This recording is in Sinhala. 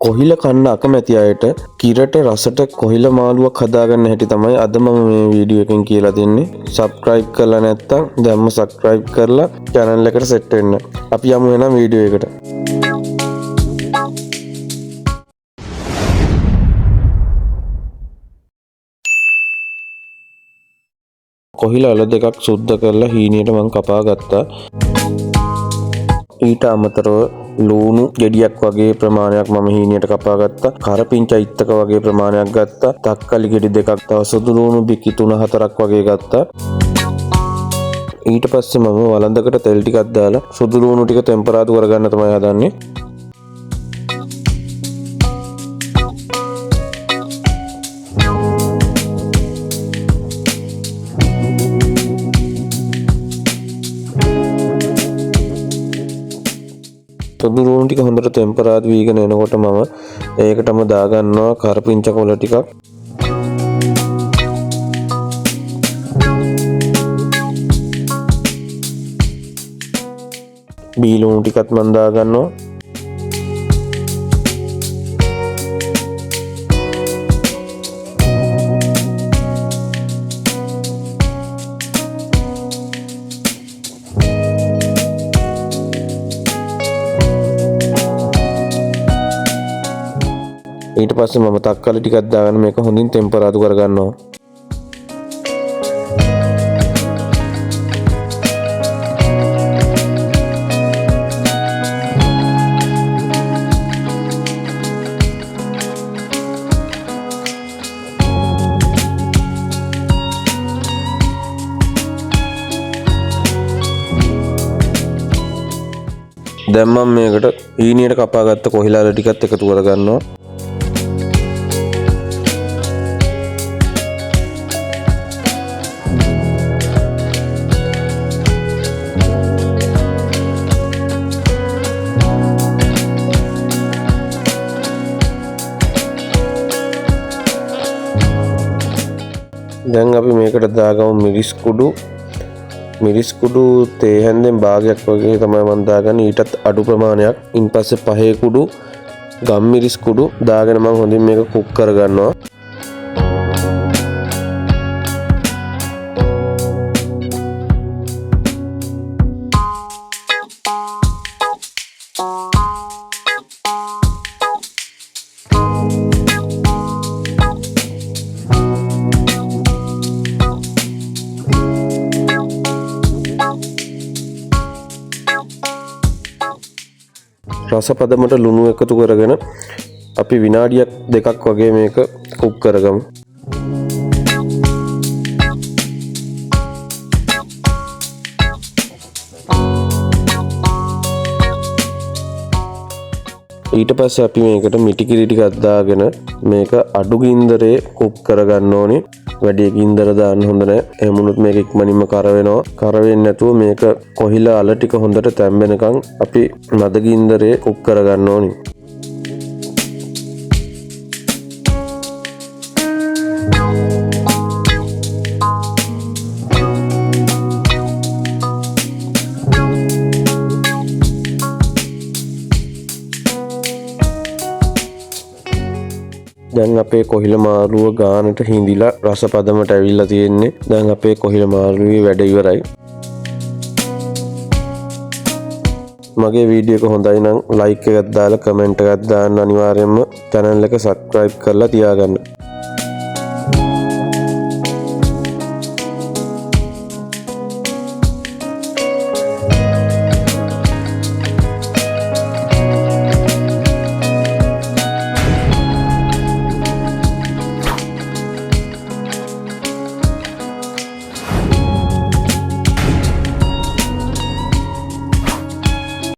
කොහිල කන්න අකමැති අයට කිරට රසට කොහිල මාළුවක් හදාගන්න හැටි තමයි අද මම මේ වීඩියෝ එකෙන් කියලා දෙන්නේ. සබ්ස්ක්‍රයිබ් කරලා නැත්නම් දැන්ම සබ්ස්ක්‍රයිබ් කරලා channel එකට සෙට් වෙන්න. අපි යමු එහෙනම් වීඩියෝ එකට. කොහිල අල දෙකක් සුද්ධ කරලා හීනියට මම කපා ගත්තා. ඊට අමතරව ලුණු ගෙඩියක් වගේ ප්‍රමාණයක් මම හීනියට කපා ගත්තා. කරපිංචා ඉත්තක වගේ ප්‍රමාණයක් ගත්තා. තක්කලි ගෙඩි දෙකක්, තව සුදු ලුණු බිකි 3-4ක් වගේ ගත්තා. ඊට පස්සේ මම වළඳකට තෙල් ටිකක් දාලා සුදු ලුණු ටික ටෙම්පරාදු කරගන්න තමයි හදන්නේ. සුදු ලුණු ටික හොඳට ටෙම්පරාදු වීගෙන එනකොට මම ඒකටම දාගන්නවා කරපිංචා කොළ ටිකක්. බී ලුණු ටිකත් මම දාගන්නවා. ඊට පස්සේ මම තක්කාලි ටිකක් දාගෙන මේක හොඳින් ටෙම්පරාදු කරගන්නවා. දැන් මම මේකට හීනියට කපාගත්ත කොහිලාල ටිකත් එකතු කරගන්නවා. දැන් අපි මේකට දාගමු මිරිස් කුඩු තේ හැන්දෙන් භාගයක් වගේ තමයි මම දාගන්නේ. ඊටත් අඩු ප්‍රමාණයක්. ඉන්පස්සේ පහේ කුඩු ගම් මිරිස් කුඩු දාගෙන මම හොඳින් මේක කුක් කරගන්නවා. රස පදමට ලුණු එකතු කරගෙන අපි විනාඩියක් දෙකක් වගේ මේක කුක් කරගමු. ඊට පස්සේ අපි මේකට මිටි කිරි ටිකක් දාගෙන මේක අඩු ගින්දරේ කුක් කරගන්න ඕනේ. වැඩි ගින්දර දාන්න හොඳ නැහැ. එහෙම වුණොත් මේක ඉක්මනින්ම කර වෙනවා. කර වෙන්නේ නැතුව මේක කොහිලා අල ටික හොඳට තැම්බෙනකන් අපි මද ගින්දරේ කුක් කරගන්න ඕනේ. දැන් අපේ කොහිල මාළුව ගානට හිඳිලා රස පදමට ඇවිල්ලා තියෙන්නේ. දැන් අපේ කොහිල මාළුවේ වැඩ ඉවරයි. මගේ වීඩියෝ එක හොඳයි නම් ලයික් එකක් දාලා කමෙන්ට් එකක් දාන්න. අනිවාර්යයෙන්ම channel එක subscribe කරලා තියාගන්න.